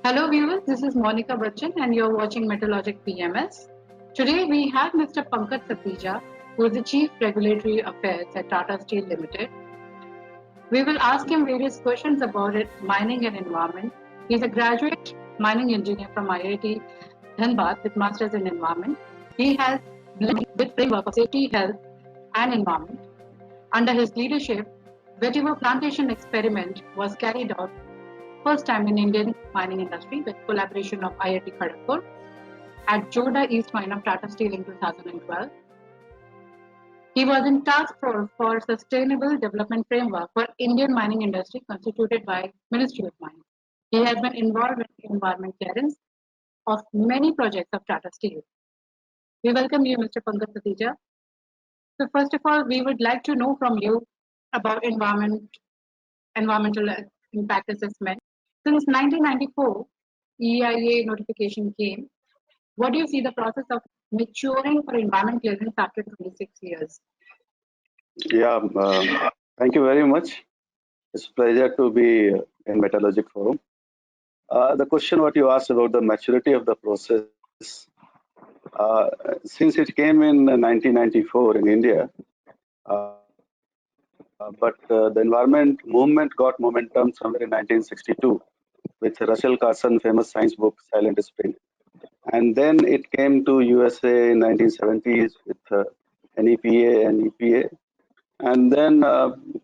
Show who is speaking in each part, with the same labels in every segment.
Speaker 1: Hello viewers, this is Monica Bachchan and you're watching Meteorologic PMS. Today we have Mr. Pankaj Satija, who is the Chief Regulatory Affairs at Tata Steel Limited. We will ask him various questions about mining and environment. He is a graduate mining engineer from IIT Dhanbad with Masters in Environment. He has blended with framework of safety, health and environment. Under his leadership, vetiver plantation experiment was carried out first time in Indian mining industry with collaboration of IIT Kharagpur at Joda East Mine of Tata Steel in 2012. He was in task force for Sustainable Development Framework for Indian mining industry constituted by Ministry of Mines. He has been involved in environment clearance of many projects of Tata Steel. We welcome you, Mr. Pankaj Satija. So first of all, we would like to know from you about environmental impact assessment. Since 1994, EIA notification came. What do you see the process of maturing for environment clearance after 26 years?
Speaker 2: Yeah, thank you very much. It's a pleasure to be in Meteorologic Forum. The question what you asked about the maturity of the process, since it came in 1994 in India, but the environment movement got momentum somewhere in 1962 with Russell Carson famous science book Silent Spring, and then it came to USA in 1970s with NEPA and EPA, and then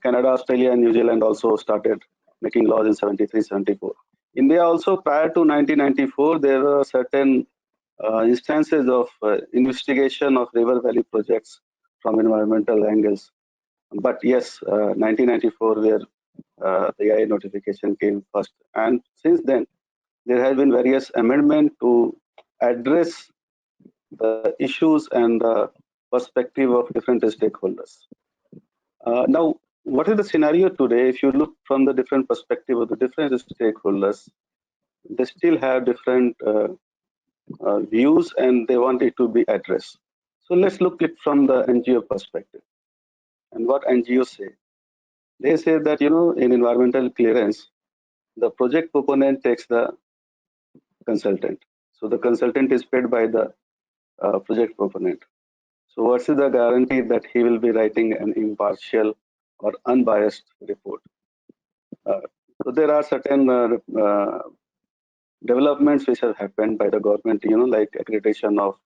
Speaker 2: Canada, Australia, and New Zealand also started making laws in 73, 74. India also prior to 1994, there were certain instances of investigation of river valley projects from environmental angles. But yes, 1994 where the EIA notification came first. And since then, there have been various amendments to address the issues and the perspective of different stakeholders. Now, what is the scenario today? If you look from the different perspective of the different stakeholders, they still have different views and they want it to be addressed. So let's look it from the NGO perspective. And what NGOs say? They say that, in environmental clearance, the project proponent takes the consultant. So the consultant is paid by the project proponent. So what is the guarantee that he will be writing an impartial or unbiased report? So there are certain developments which have happened by the government, like accreditation of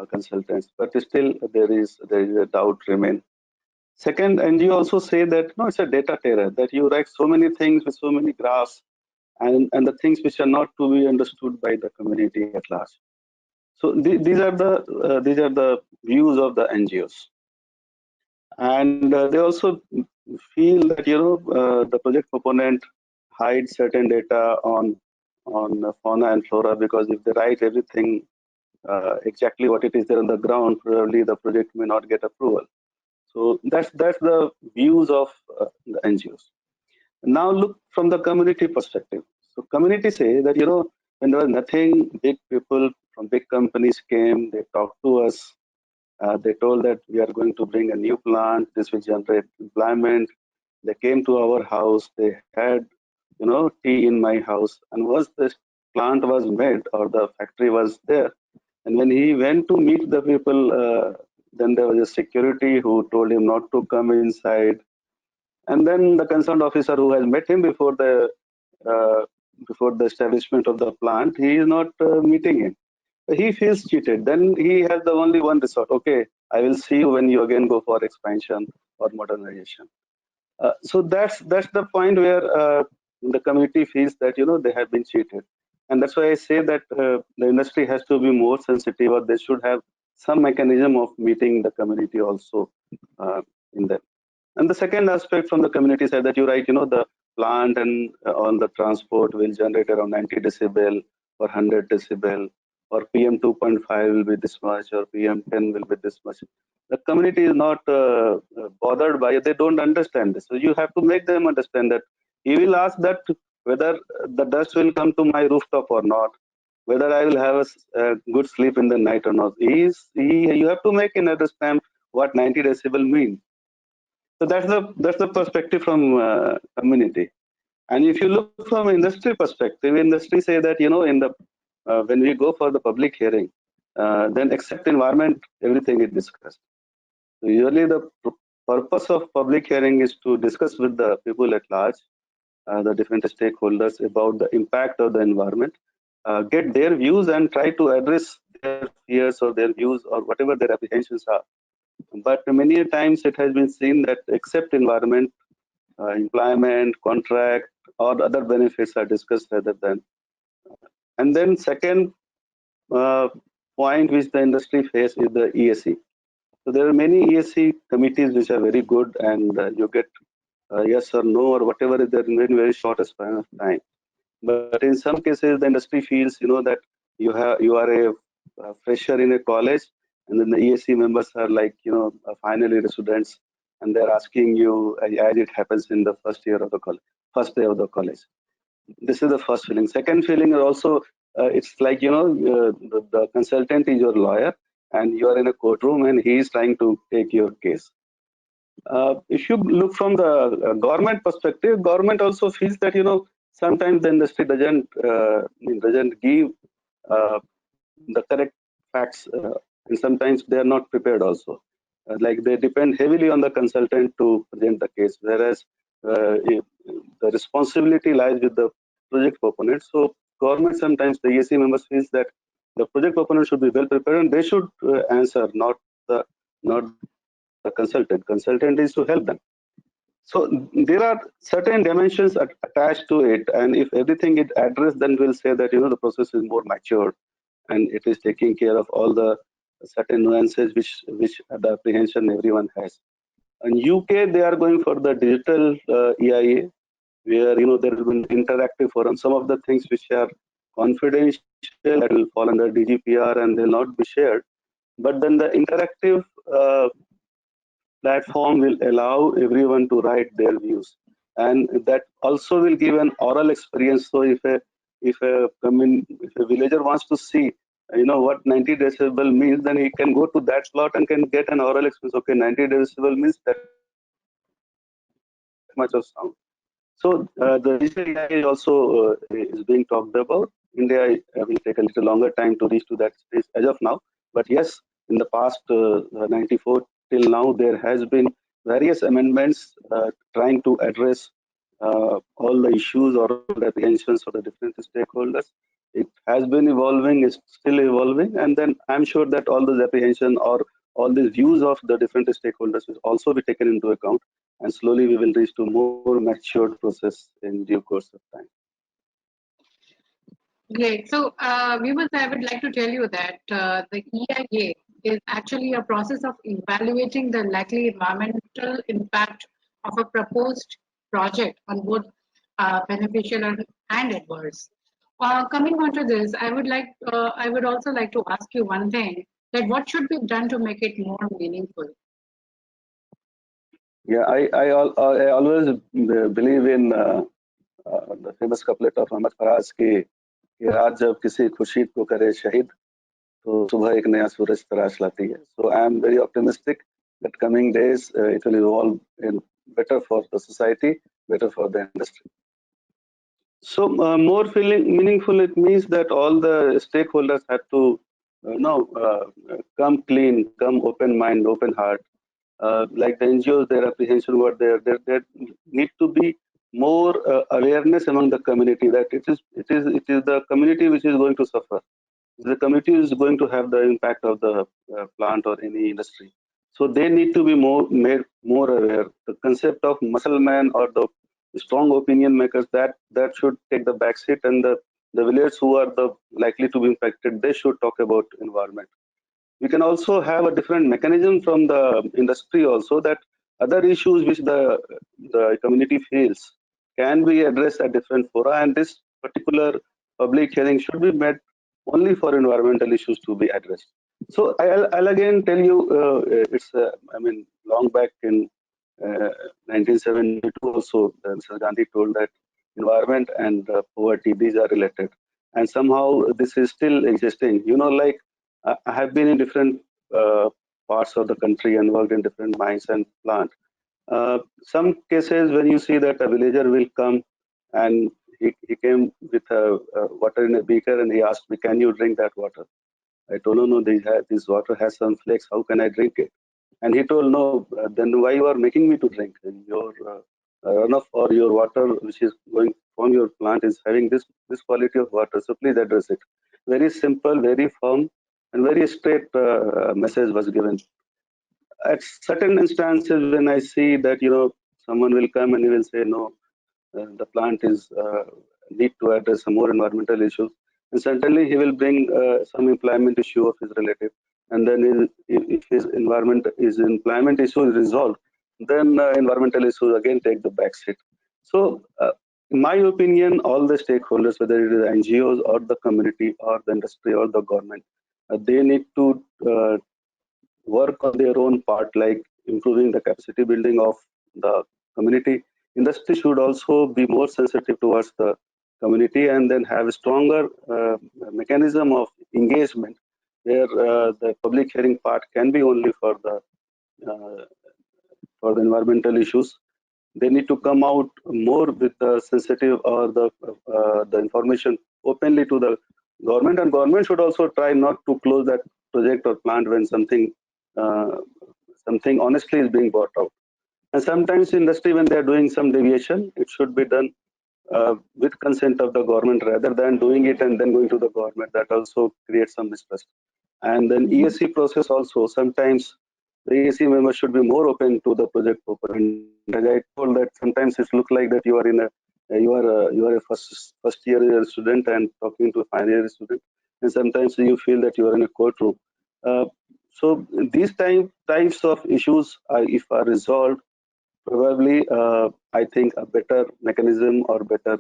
Speaker 2: consultants, but still there is a doubt remain. Second, NGO also say that no, it's a data terror, that you write so many things with so many graphs and the things which are not to be understood by the community at large. So these are the views of the NGOs, and they also feel that the project proponent hides certain data on fauna and flora, because if they write everything exactly what it is there on the ground, probably the project may not get approval. So that's the views of the NGOs. Now look from the community perspective. So community say that when there was nothing, big people from big companies came, they talked to us, they told that we are going to bring a new plant, this will generate employment. They came to our house, they had tea in my house, and once this plant was made or the factory was there, and when he went to meet the people, then there was a security who told him not to come inside, and then the concerned officer who has met him before the establishment of the plant, he is not meeting him. He feels cheated. Then he has the only one resort. Okay, I will see you when you again go for expansion or modernization. So that's the point where the community feels that they have been cheated, and that's why I say that the industry has to be more sensitive, or they should have some mechanism of meeting the community also in them. And the second aspect from the community side that you write, the plant and on the transport will generate around 90 decibel or 100 decibel, or PM 2.5 will be this much, or PM 10 will be this much. The community is not bothered by it. They don't understand this. So you have to make them understand that he will ask that whether the dust will come to my rooftop or not, whether I will have a good sleep in the night or not. You have to make him understand what 90 decibel mean. So that's the perspective from community. And if you look from an industry perspective, industry say that, you know, in the when we go for the public hearing, then except environment, everything is discussed. So usually the purpose of public hearing is to discuss with the people at large, the different stakeholders about the impact of the environment, get their views and try to address their fears or their views or whatever their apprehensions are. But many times it has been seen that except environment, employment, contract, or other benefits are discussed rather than. And then second point which the industry face is the ESC. So there are many ESC committees which are very good, and you get yes or no or whatever is there in very short span of time. But in some cases, the industry feels, you know, that you are a fresher in a college, and then the ESC members are like, you know, final year students, and they're asking you as it happens in the first year of the college, first day of the college. This is the first feeling. Second feeling is also it's like, you know, the consultant is your lawyer, and you are in a courtroom, and he is trying to take your case. If you look from the government perspective, government also feels that, you know, sometimes the industry doesn't give the correct facts, and sometimes they are not prepared also. Like they depend heavily on the consultant to present the case, whereas the responsibility lies with the project proponent. So government sometimes the ESC members feels that the project proponent should be well prepared and they should answer, not the consultant. Consultant is to help them. So there are certain dimensions attached to it, and if everything is addressed, then we'll say that, you know, the process is more mature and it is taking care of all the certain nuances which the apprehension everyone has. In UK, they are going for the digital EIA, where, you know, there will be an interactive forum. Some of the things which are confidential that will fall under DGPR and they'll not be shared. But then the interactive platform will allow everyone to write their views, and that also will give an oral experience. So if a villager wants to see, you know, what 90 decibel means, then he can go to that slot and can get an oral experience. Okay, 90 decibel means that much of sound. So the digital AI is also is being talked about. India will take a little longer time to reach to that stage as of now. But yes, in the past 94 till now, there has been various amendments trying to address all the issues or the apprehensions of the different stakeholders. It has been evolving, it's still evolving, and then I'm sure that all those apprehension or all the views of the different stakeholders will also be taken into account, and slowly we will reach to more matured process in due course of time.
Speaker 1: Great. So, viewers, I would like to tell you that the EIA is actually a process of evaluating the likely environmental impact of a proposed project on both beneficial and adverse. Coming on to this, I would also like to ask you one thing: that what should be done to make it more meaningful?
Speaker 2: Yeah, I always believe in the famous couplet of Ahmad Faraz कि रात जब किसी खुशी को करे शहीद तो सुबह एक नया सूरज तराश लाती है. So I am very optimistic that coming days it will evolve in better for the society, better for the industry. So more meaningful, it means that all the stakeholders have to come clean, come open mind, open heart. Like the NGOs, their apprehension what there need to be more awareness among the community that it is the community which is going to suffer. The community is going to have the impact of the plant or any industry. So they need to be made more aware. The concept of muscle man or the strong opinion makers that should take the back seat, and the villagers who are the likely to be impacted, they should talk about environment. We can also have a different mechanism from the industry also, that other issues which the community feels can be addressed at different fora, and this particular public hearing should be made only for environmental issues to be addressed. So I'll again tell you, it's I mean, long back in 1972 also, Mr. Gandhi told that environment and poverty, these are related, and somehow this is still existing. You know, like I have been in different parts of the country and worked in different mines and plants. Some cases when you see that a villager will come and he came with water in a beaker, and he asked me, "Can you drink that water?" I told him, "No, this water has some flakes. How can I drink it?" And he told, "No, then why you are making me to drink? Your runoff or your water which is going from your plant is having this quality of water. So please address it." Very simple, very firm, and very straight message was given. At certain instances, when I see that someone will come and he will say, "No, the plant is need to address some more environmental issues," and certainly he will bring some employment issue of his relative, and then if his employment issue is resolved, then environmental issues again take the back seat. So in my opinion, all the stakeholders, whether it is NGOs or the community or the industry or the government, they need to work on their own part, like improving the capacity building of the community. Industry should also be more sensitive towards the community and then have a stronger mechanism of engagement where the public hearing part can be only for the environmental issues. They need to come out more with the sensitive or the information openly to the government, and government should also try not to close that project or plant when something honestly is being brought out. And sometimes industry, when they are doing some deviation, it should be done with consent of the government rather than doing it and then going to the government. That also creates some mistrust. And then ESC process also, sometimes the ESC members should be more open to the project proponent. As I told, that sometimes it looks like that you are a first year student and talking to a final year student, and sometimes you feel that you are in a courtroom. So these types of issues, if are resolved, probably I think a better mechanism or better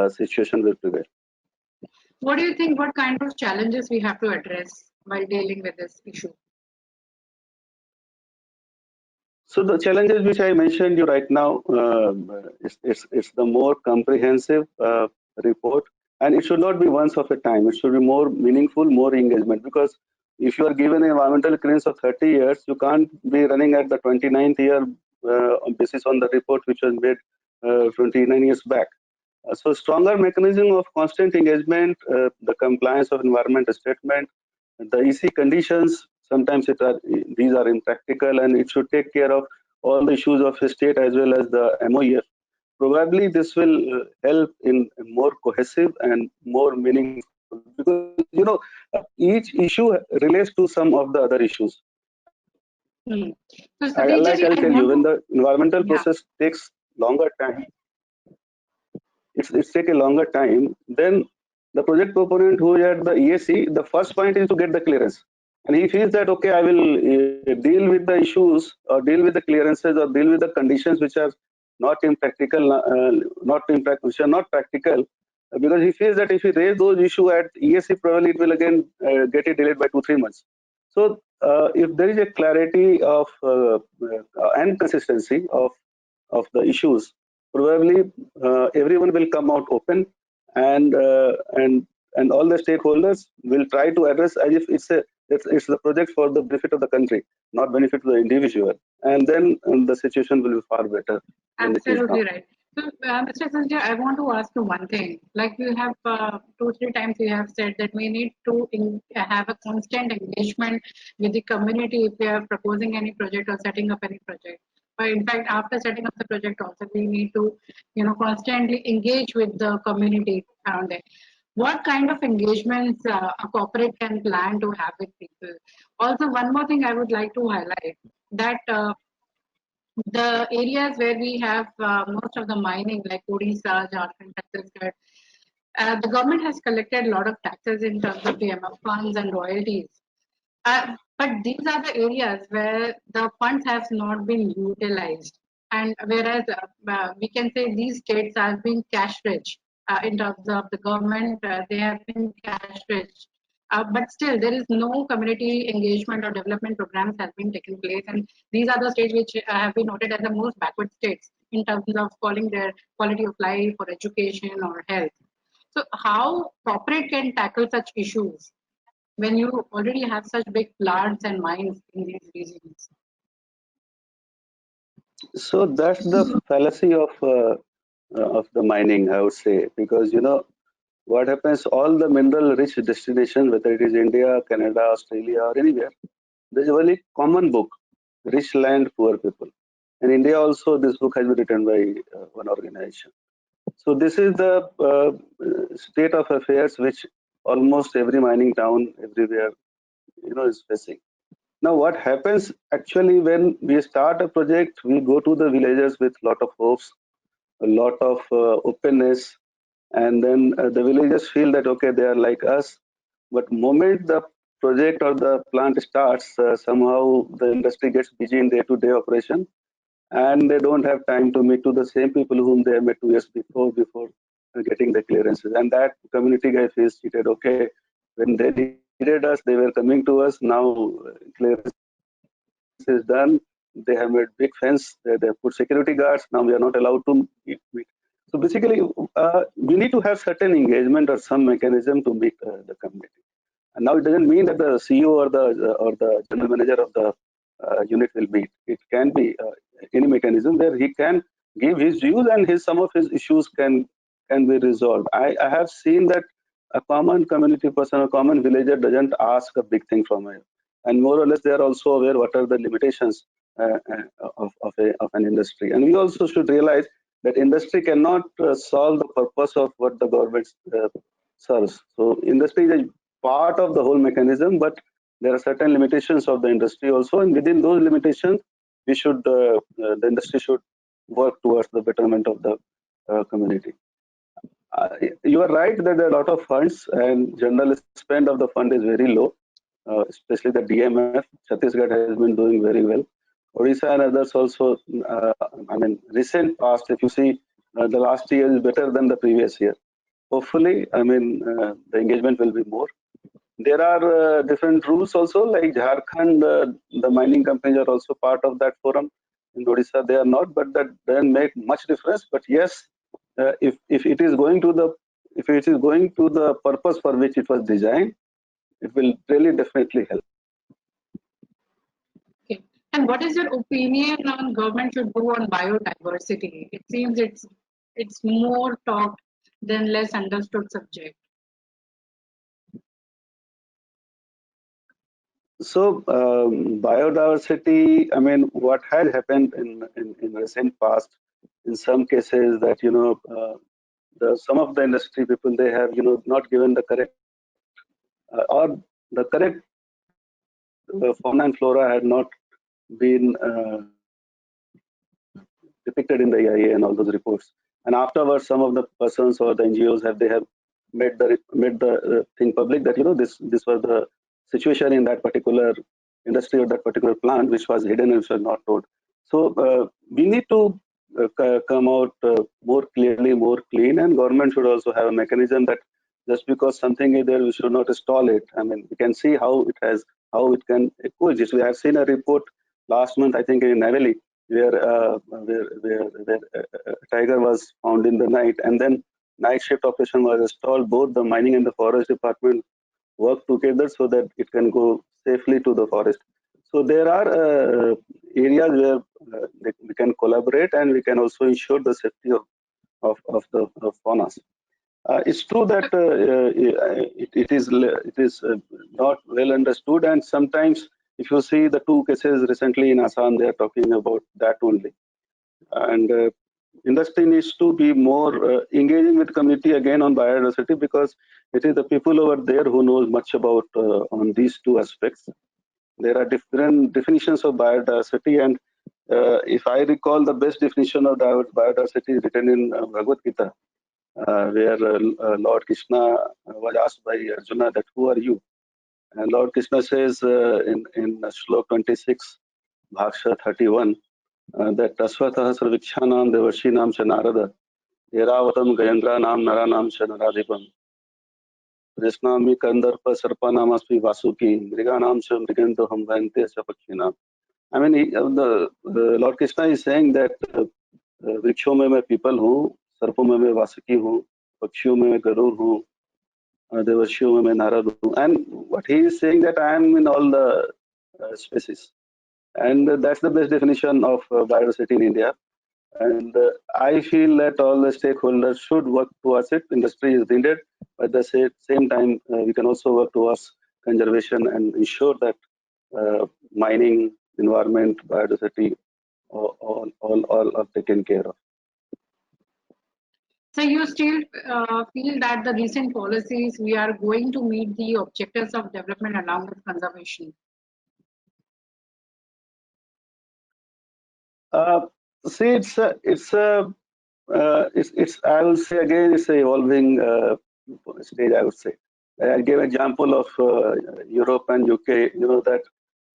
Speaker 2: situation will prevail.
Speaker 1: What do you think? What kind of challenges we have to address while dealing with this issue?
Speaker 2: So the challenges which I mentioned you right now, it's the more comprehensive report, and it should not be once of a time. It should be more meaningful, more engagement. Because if you are given an environmental clearance of 30 years, you can't be running at the 29th year basis on the report which was made 29 years back. So stronger mechanism of constant engagement, the compliance of environment statement, the EC conditions. Sometimes these are impractical, and it should take care of all the issues of the state as well as the MOEF. Probably this will help in more cohesive and more meaningful, because each issue relates to some of the other issues.
Speaker 1: So,
Speaker 2: I'll tell you, when the environmental process takes longer time, it's take a longer time, then the project proponent who is at the ESC, the first point is to get the clearance. And he feels that, okay, I will deal with the issues or deal with the clearances or deal with the conditions which are not impractical, which are not practical, because he feels that if he raise those issues at ESC, probably it will again get it delayed by 2-3 months. So if there is a clarity of and consistency of the issues, probably everyone will come out open, and all the stakeholders will try to address as if it's the project for the benefit of the country, not benefit to the individual, and then the situation will be far better.
Speaker 1: Absolutely right. So, Mr. Sanjay, I want to ask you one thing. Like you have 2-3 times you have said that we need to have a constant engagement with the community if we are proposing any project or setting up any project. But in fact, after setting up the project, also we need to, constantly engage with the community around it. What kind of engagements a corporate can plan to have with people? Also, one more thing I would like to highlight that. The areas where we have most of the mining, like Odisha, Jharkhand, Chhattisgarh, the government has collected a lot of taxes in terms of PMF funds and royalties. But these are the areas where the funds have not been utilized. And whereas we can say these states have been cash rich in terms of the government, they have been cash rich. But still, there is no community engagement or development programs have been taken place. And these are the states which have been noted as the most backward states in terms of falling their quality of life or education or health. So how corporate can tackle such issues when you already have such big plants and mines in these regions?
Speaker 2: So that's the fallacy of of the mining, I would say, because what happens, all the mineral rich destinations, whether it is India, Canada, Australia, or anywhere, there's a very common book, Rich Land, Poor People. In India also, this book has been written by one organization. So this is the state of affairs which almost every mining town everywhere, is facing. Now, what happens actually when we start a project, we go to the villages with a lot of hopes, a lot of openness, and then the villagers feel that okay, they are like us. But moment the project or the plant starts, somehow the industry gets busy in day-to-day operation, and they don't have time to meet to the same people whom they have met 2 years before getting the clearances. And that community guy feels cheated. Okay, when they needed us, they were coming to us. Now clearance is done. They have made big fence. They have put security guards. Now we are not allowed to meet. So basically, we need to have certain engagement or some mechanism to meet the community. And now it doesn't mean that the CEO or the general manager of the unit will meet. It can be any mechanism where he can give his views and some of his issues can be resolved. I have seen that a common community person, a common villager doesn't ask a big thing from him, and more or less they are also aware what are the limitations of an industry. And we also should realize that industry cannot solve the purpose of what the government serves. So industry is a part of the whole mechanism, but there are certain limitations of the industry also, and within those limitations, the industry should work towards the betterment of the community. You are right that there are a lot of funds, and general spend of the fund is very low, especially the DMF. Chhattisgarh has been doing very well. Odisha and others also. Recent past, if you see, the last year is better than the previous year. Hopefully, the engagement will be more. There are different rules also, like Jharkhand, the mining companies are also part of that forum. In Odisha, they are not, but that doesn't make much difference. But yes, if it is going to the purpose for which it was designed, it will really definitely help.
Speaker 1: Okay. And what is your opinion on government should do on biodiversity? It seems it's more talked than less understood subject.
Speaker 2: So biodiversity, what had happened in recent past, in some cases that some of the industry people, they have not given the correct or the correct fauna and flora had not been depicted in the EIA and all those reports. And afterwards, some of the persons or the NGOs have made the thing public that this was the situation in that particular industry or that particular plant, which was hidden and which was not told. So we need to come out more clearly, more clean, and government should also have a mechanism that just because something is there, we should not stall it. We can see how it can coexist. We have seen a report last month, I think, in Naveli, where a tiger was found in the night, and then night shift operation was installed. Both the mining and the forest department work together so that it can go safely to the forest. So there are areas where we can collaborate, and we can also ensure the safety of the faunas. It's true that it is not well understood, and sometimes if you see the two cases recently in Assam, they are talking about that only. And industry needs to be more engaging with community again on biodiversity, because it is the people over there who knows much about on these two aspects. There are different definitions of biodiversity, and if I recall, the best definition of biodiversity is written in Bhagavad Gita, where Lord Krishna was asked by Arjuna that who are you? And Lord Krishna says in Shlok 26, Bhaksha 31, that Tasvatah Sarvikshanam Devarshinam Narada, Eravatam Gayandranam Naranam Naradipam, Krishnami Kandarpa Sarpanamaspi Vasuki, Mriganam Mrigantoham Vante Sapakhinam. The Lord Krishna is saying that वृक्षों में मैं people हूँ, सर्पों में मैं वासुकी हूँ, पक्षियों में मैं गरुड़ हूँ, देवर्षियों में मैं नारद हूँ. And what he is saying that I am in all the species, and that's the best definition of biodiversity in India. And I feel that all the stakeholders should work towards it. Industry is needed, but at the same time, we can also work towards conservation and ensure that mining, environment, biodiversity, all are taken care of.
Speaker 1: So you still feel that the recent policies we are going to meet the objectives of development along with conservation?
Speaker 2: See, it's I will say again, it's a evolving stage. I would say. I gave example of Europe and UK. You know that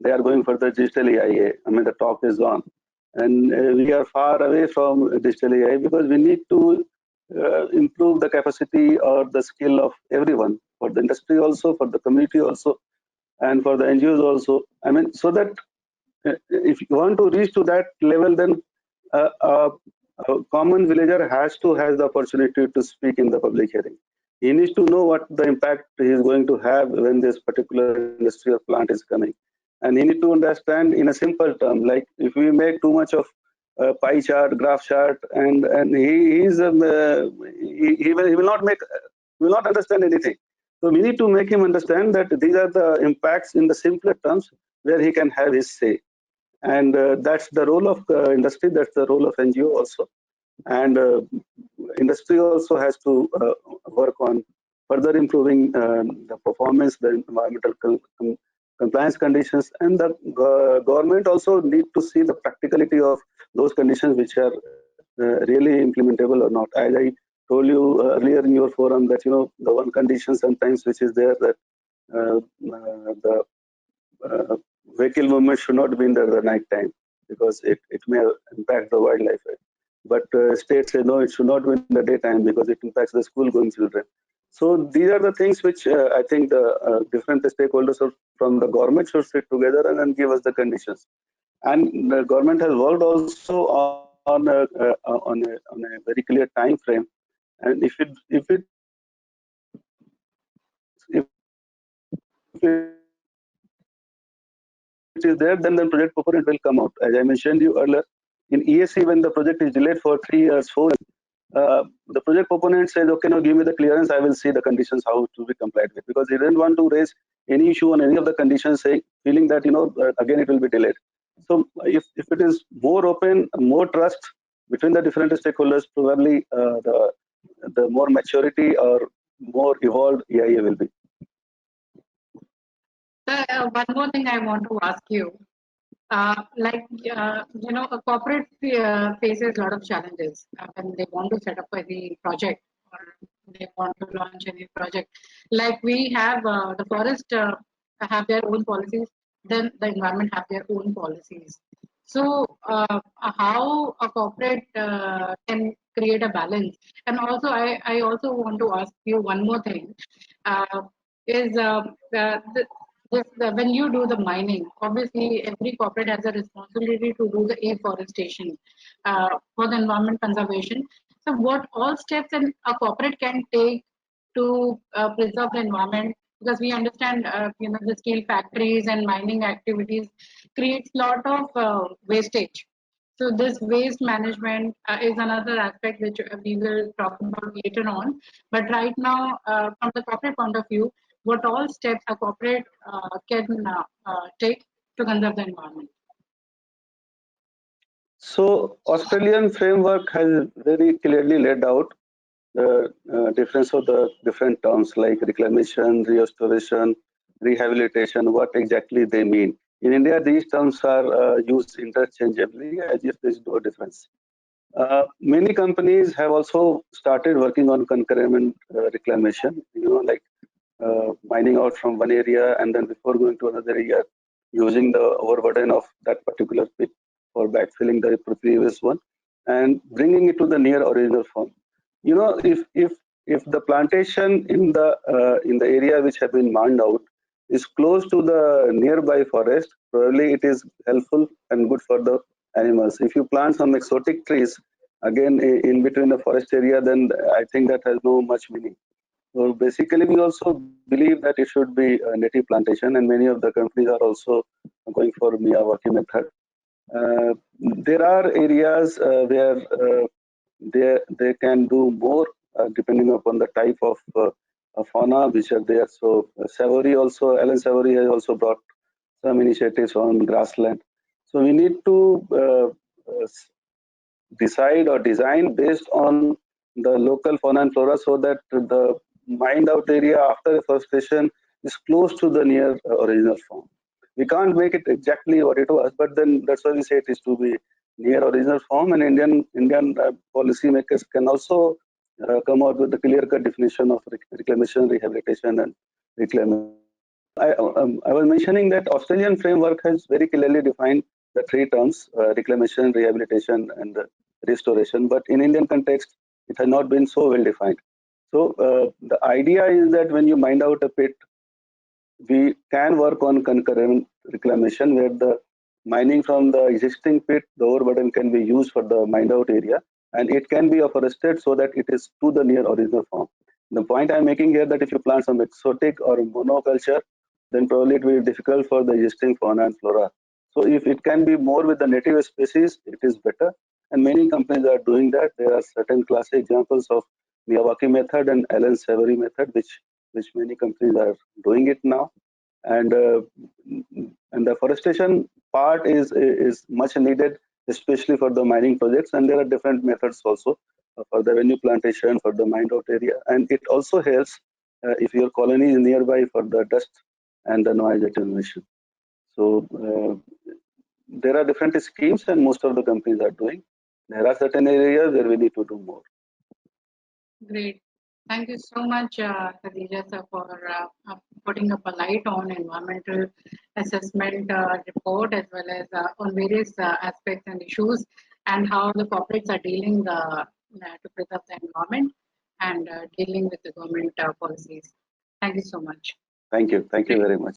Speaker 2: they are going for the digital AI. I mean, the talk is on, and we are far away from digital AI because we need to improve the capacity or the skill of everyone, for the industry also, for the community also, and for the NGOs also. I mean, so that if you want to reach to that level, then a common villager has the opportunity to speak in the public hearing. He needs to know what the impact he is going to have when this particular industry or plant is coming, and he need to understand in a simple term. Like if we make too much of pie chart, graph chart, and he will not make will not understand anything. So we need to make him understand that these are the impacts in the simpler terms where he can have his say. And that's the role of industry, that's the role of NGO also. And industry also has to work on further improving the performance, the environmental compliance conditions, and the government also need to see the practicality of those conditions which are really implementable or not. As I told you earlier in your forum that the one condition sometimes which is there, that the vehicle movement should not be in the night time because it may impact the wildlife. But state say no, it should not be in the daytime because it impacts the school going children. So these are the things which I think the different stakeholders from the government should sit together and then give us the conditions. And the government has worked also on a very clear time frame. And if it is there, then the project proponent will come out. As I mentioned you earlier, in ESC, when the project is delayed for 3 years, 4 years, the project proponent says, okay, now give me the clearance, I will see the conditions, how to be complied with. Because he didn't want to raise any issue on any of the conditions, feeling that, again, it will be delayed. So if it is more open, more trust between the different stakeholders, probably the more maturity or more evolved EIA will be.
Speaker 1: One more thing I want to ask you. A corporate faces a lot of challenges when they want to set up any project or they want to launch any project. Like we have the forest have their own policies, then the environment have their own policies. So how a corporate can create a balance? And also, I also want to ask you one more thing. Is when you do the mining, obviously every corporate has a responsibility to do the afforestation for the environment conservation. So, what all steps a corporate can take to preserve the environment? Because we understand, the steel factories and mining activities creates a lot of wastage. So this waste management is another aspect which we will talk about later on. But right now, from the corporate point of view, what all steps a corporate can take to conserve the environment?
Speaker 2: So Australian framework has very clearly laid out the difference of the different terms like reclamation, restoration, rehabilitation, what exactly they mean. In India, these terms are used interchangeably as if there is no difference. Many companies have also started working on concurrent reclamation, like mining out from one area and then before going to another area, using the overburden of that particular pit for backfilling the previous one and bringing it to the near original form. If the plantation in the area which have been mined out is close to the nearby forest, probably it is helpful and good for the animals. If you plant some exotic trees again in between the forest area, then I think that has no much meaning. So basically, we also believe that it should be a native plantation, and many of the companies are also going for Miyawaki method. There are areas where they can do more depending upon the type of fauna which are there. So Savory also, Alan Savory has also brought some initiatives on grassland. So we need to decide or design based on the local fauna and flora so that the mined out area after afforestation is close to the near original form. We can't make it exactly what it was, but then that's why we say it is to be near original form, and Indian policy makers can also come out with the clear-cut definition of reclamation, rehabilitation, and reclamation. I was mentioning that Australian framework has very clearly defined the three terms: reclamation, rehabilitation, and restoration. But in Indian context, it has not been so well defined. So the idea is that when you mine out a pit, we can work on concurrent reclamation, where the mining from the existing pit, the overburden can be used for the mined out area, and it can be afforested so that it is to the near original form. The point I'm making here that if you plant some exotic or monoculture, then probably it will be difficult for the existing fauna and flora. So if it can be more with the native species, it is better. And many companies are doing that. There are certain classic examples of Miyawaki method and Alan Savory method, which many companies are doing it now. And the forestation part is much needed, especially for the mining projects. And there are different methods also for the venue plantation, for the mined out area, and it also helps if your colony is nearby for the dust and the noise attenuation. So there are different schemes, and most of the companies are doing. There are certain areas where we need to do more.
Speaker 1: Great. Thank you so much, Khadija sir, for putting up a light on environmental assessment report, as well as on various aspects and issues, and how the corporates are dealing to preserve the environment and dealing with the government policies. Thank you so much.
Speaker 2: Thank you. Thank you very much.